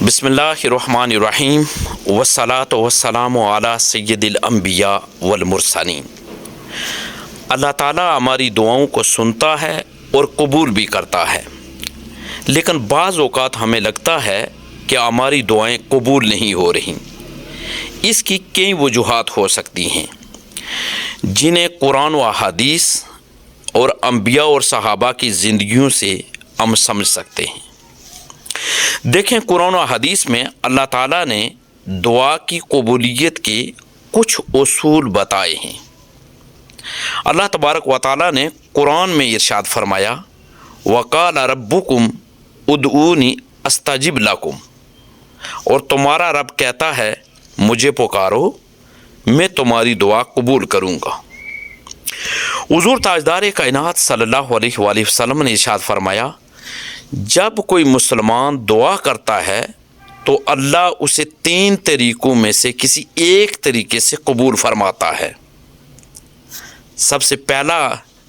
بسم اللہ الرحمن الرحیم والصلاة والسلام علی سید الانبیاء والمرسلین۔ اللہ تعالیٰ ہماری دعاؤں کو سنتا ہے اور قبول بھی کرتا ہے، لیکن بعض اوقات ہمیں لگتا ہے کہ ہماری دعائیں قبول نہیں ہو رہیں۔ اس کی کئی وجوہات ہو سکتی ہیں جنہیں قرآن و احادیث اور انبیاء اور صحابہ کی زندگیوں سے ہم سمجھ سکتے ہیں۔ دیکھیں، قرآن و حدیث میں اللہ تعالیٰ نے دعا کی قبولیت کے کچھ اصول بتائے ہیں۔ اللہ تبارک و تعالیٰ نے قرآن میں ارشاد فرمایا، وَقَالَ رَبُّكُمْ اُدْعُونِي أَسْتَجِبْ لَكُمْ، اور تمہارا رب کہتا ہے مجھے پکارو میں تمہاری دعا قبول کروں گا۔ حضور تاجدار کائنات صلی اللہ علیہ وآلہ وسلم نے ارشاد فرمایا، جب کوئی مسلمان دعا کرتا ہے تو اللہ اسے 3 طریقوں میں سے کسی ایک طریقے سے قبول فرماتا ہے۔ سب سے پہلا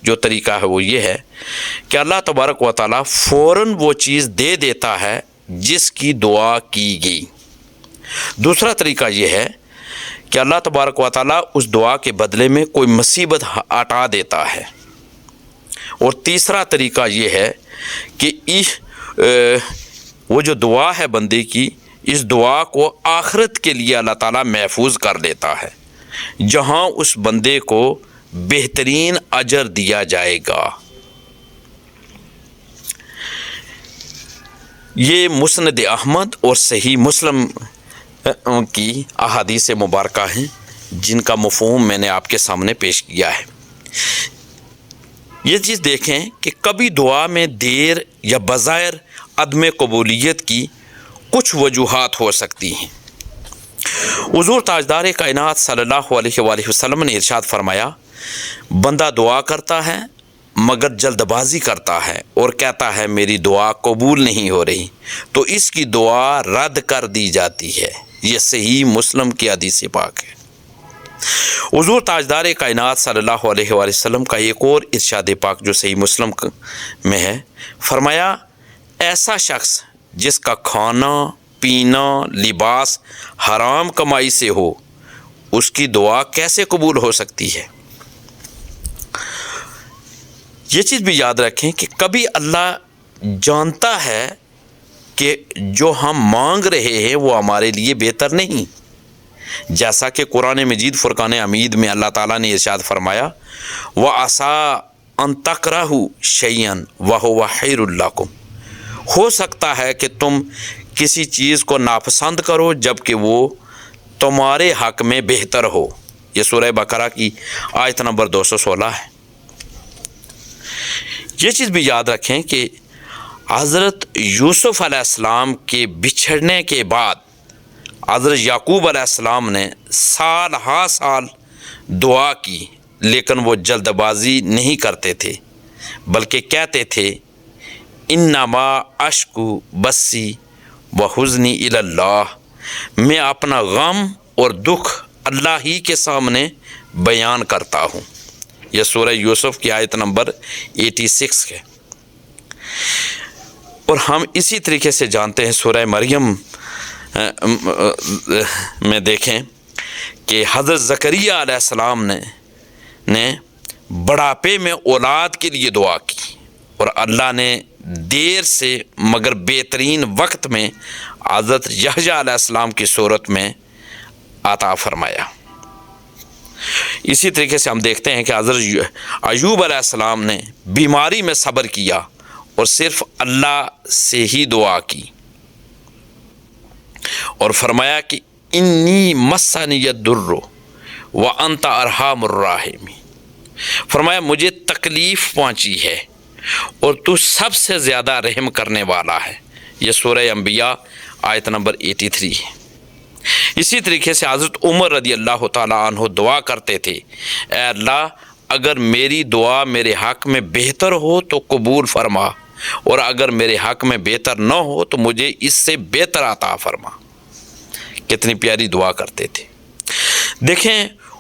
جو طریقہ ہے وہ یہ ہے کہ اللہ تبارک و تعالیٰ فوراً وہ چیز دے دیتا ہے جس کی دعا کی گئی۔ دوسرا طریقہ یہ ہے کہ اللہ تبارک و تعالیٰ اس دعا کے بدلے میں کوئی مصیبت ہٹا دیتا ہے۔ اور تیسرا طریقہ یہ ہے کہ وہ جو دعا ہے بندے کی، اس دعا کو آخرت کے لیے اللہ تعالیٰ محفوظ کر لیتا ہے، جہاں اس بندے کو بہترین اجر دیا جائے گا۔ یہ مسند احمد اور صحیح مسلم کی احادیث مبارکہ ہیں جن کا مفہوم میں نے آپ کے سامنے پیش کیا ہے۔ یہ چیز دیکھیں کہ کبھی دعا میں دیر یا بظاہر عدم قبولیت کی کچھ وجوہات ہو سکتی ہیں۔ حضور تاجدار کائنات صلی اللہ علیہ وآلہ وسلم نے ارشاد فرمایا، بندہ دعا کرتا ہے مگر جلد بازی کرتا ہے اور کہتا ہے میری دعا قبول نہیں ہو رہی، تو اس کی دعا رد کر دی جاتی ہے۔ یہ صحیح مسلم کی حدیث پاک ہے۔ حضور تاجدار کائنات صلی اللہ علیہ وآلہ وسلم کا ایک اور ارشاد پاک جو صحیح مسلم میں ہے، فرمایا، ایسا شخص جس کا کھانا پینا لباس حرام کمائی سے ہو، اس کی دعا کیسے قبول ہو سکتی ہے؟ یہ چیز بھی یاد رکھیں کہ کبھی اللہ جانتا ہے کہ جو ہم مانگ رہے ہیں وہ ہمارے لیے بہتر نہیں، جیسا کہ قرآن مجید فرقان حمید میں اللہ تعالیٰ نے ارشاد فرمایا، وَعَسَىٰ أَن تَكْرَهُوا شَيْئًا وَهُوَ خَيْرٌ لَكُمْ، ہو سکتا ہے کہ تم کسی چیز کو ناپسند کرو جبکہ وہ تمہارے حق میں بہتر ہو۔ یہ سورہ بقرہ کی آیت نمبر 216 ہے۔ یہ چیز بھی یاد رکھیں کہ حضرت یوسف علیہ السلام کے بچھڑنے کے بعد حضرت یعقوب علیہ السلام نے سال ہا سال دعا کی، لیکن وہ جلد بازی نہیں کرتے تھے، بلکہ کہتے تھے، انما اشکو بسی وحزنی الی اللہ، میں اپنا غم اور دکھ اللہ ہی کے سامنے بیان کرتا ہوں۔ یہ سورہ یوسف کی آیت نمبر 86 ہے۔ اور ہم اسی طریقے سے جانتے ہیں سورہ مریم میں دیکھیں کہ حضرت زکریہ علیہ السلام نے بڑھاپے میں اولاد کے لیے دعا کی، اور اللہ نے دیر سے مگر بہترین وقت میں حضرت یحییٰ علیہ السلام کی صورت میں عطا فرمایا۔ اسی طریقے سے ہم دیکھتے ہیں کہ حضرت ایوب علیہ السلام نے بیماری میں صبر کیا اور صرف اللہ سے ہی دعا کی، اور فرمایا کہ انی مسنی الضر وانت ارحم الراحمین، فرمایا مجھے تکلیف پہنچی ہے اور تو سب سے زیادہ رحم کرنے والا ہے۔ یہ سورہ انبیاء آیت نمبر 83 ہے۔ اسی طریقے سے حضرت عمر رضی اللہ تعالیٰ عنہ دعا کرتے تھے، اے اللہ اگر میری دعا میرے حق میں بہتر ہو تو قبول فرما، اور اگر میرے حق میں بہتر نہ ہو تو مجھے اس سے بہتر عطا فرما۔ کتنی پیاری دعا کرتے تھے۔ دیکھیں،